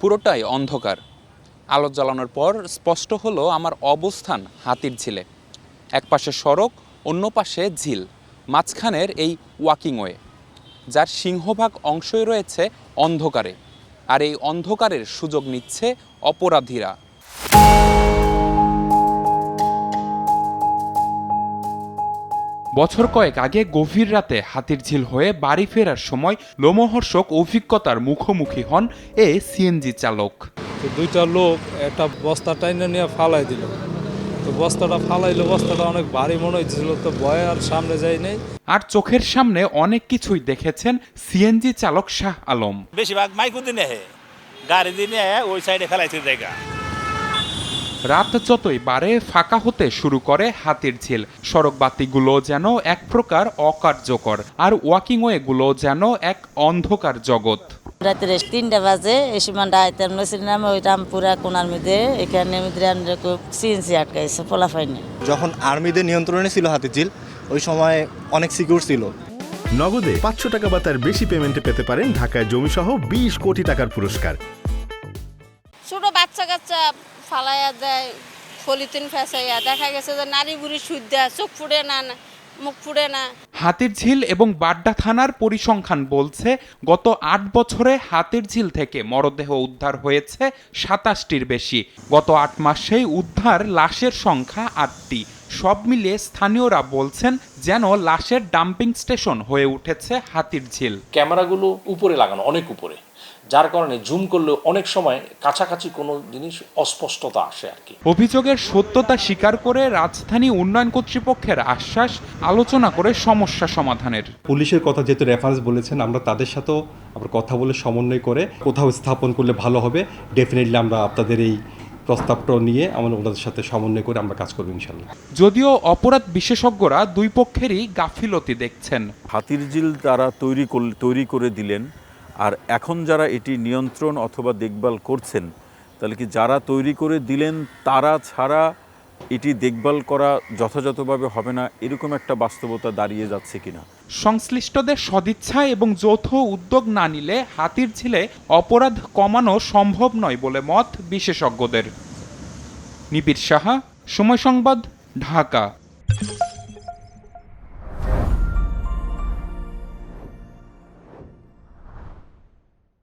পুরোটাই অন্ধকার। আলো জ্বালানোর পর স্পষ্ট হলো আমার অবস্থান হাতির ঝিলে। এক পাশে সড়ক, অন্য পাশে ঝিল, মাঝখানের এই ওয়াকিংওয়ে, যার সিংহভাগ অংশই রয়েছে অন্ধকারে। আর এই অন্ধকারের সুযোগ নিচ্ছে অপরাধীরা। বছর কয়েক আগে গভীর রাতে হাতির ঝিল হয়ে বাড়ি ফেরার সময় লোমহর্ষক অভিজ্ঞতার মুখোমুখি হন এ সিএনজি চালক। দুইটা লোক একটা বস্তা টাইনে নিয়ে ফালাই দিল। তো বস্তাটা ফালাইলো, বস্তাটা অনেক ভারী মনে হয়েছিল, তো ভয়ে আর সামনে যাই নাই। আর চোখের সামনে অনেক কিছুই দেখেছেন সিএনজি চালক শাহ আলম। বেশিরভাগ মাইকুদি নেহে গাড়ি দিয়ে ওই সাইডে ফেলাইছে জায়গা। রাত যতই বাড়ে ফাঁকা হতে শুরু করে হাতির ঝিল। সড়ক বাতিগুলো যেন এক প্রকার অকার্যকর, আর ওয়াকিংওয়েগুলো যেন এক অন্ধকার জগৎ। রাতে 3টা বাজে এই সময়টা আইতাম নছিলাম ওই রামপুরা কোনার মধ্যে, এখানে সিএনসি আটকাইছে পোলাফাইনে। যখন আর্মিদের নিয়ন্ত্রণে ছিল হাতির ঝিল, ওই সময় অনেক সিকিউর ছিল। নগদে 500 টাকা বা তার বেশি পেমেন্টে পেতে পারেন ঢাকায় জমিসহ 20 কোটি টাকার পুরস্কার। ছোট বাচ্চা কাচ্চা ফালাইয়া দেয়, পলিথিন ফেসাইয়া, দেখা গেছে যে নারী বুড়ি সুদ দেয়, চোখ ফুটে না, মুখ ফুটে না। হাতির ঝিল এবং বাড্ডা থানার পরিসংখ্যান বলছে গত 8 বছরে হাতির ঝিল থেকে মরদেহ উদ্ধার হয়েছে 27টির বেশি। গত 8 মাসেই উদ্ধার লাশের সংখ্যা 8টি। সব মিলিয়ে স্থানীয়রা বলছেন যেন লাশের ডাম্পিং স্টেশন হয়ে উঠেছে হাতির ঝিল। ক্যামেরাগুলো উপরে লাগানো, অনেক উপরে, যার কারণে জুম করলে অনেক সময় কাছাকাছি কোনো জিনিস অস্পষ্টতা আসে আর কি। অভিযোগের সত্যতা স্বীকার করে রাজধানী উন্নয়ন কর্তৃপক্ষের আশ্বাস, আলোচনা করে সমস্যা সমাধানের। পুলিশের কথা যেহেতু রেফারেন্স বলেছেন, আমরা তাদের সাথেও আবার কথা বলে সমন্বয় করে কোথাও স্থাপন করলে ভালো হবে। ডেফিনেটলি আমরা আপনাদের এই প্রস্তাবটা নিয়ে আমরা ওনাদের সাথে সমন্বয় করে আমরা কাজ করবো ইনশাল্লাহ। যদিও অপরাধ বিশেষজ্ঞরা দুই পক্ষেরই গাফিলতি দেখছেন। হাতির ঝিল তারা তৈরি করে দিলেন, আর এখন যারা এটি নিয়ন্ত্রণ অথবা দেখভাল করছেন, তাহলে কি যারা তৈরি করে দিলেন তারা ছাড়া এটি দেখভাল করা যথাযথভাবে হবে না, এরকম একটা বাস্তবতা দাঁড়িয়ে যাচ্ছে কিনা। সংশ্লিষ্টদের সদিচ্ছা এবং যৌথ উদ্যোগ না নিলে হাতির ঝিলে অপরাধ কমানো সম্ভব নয় বলে মত বিশেষজ্ঞদের। নিবিড় সাহা, সময় সংবাদ, ঢাকা।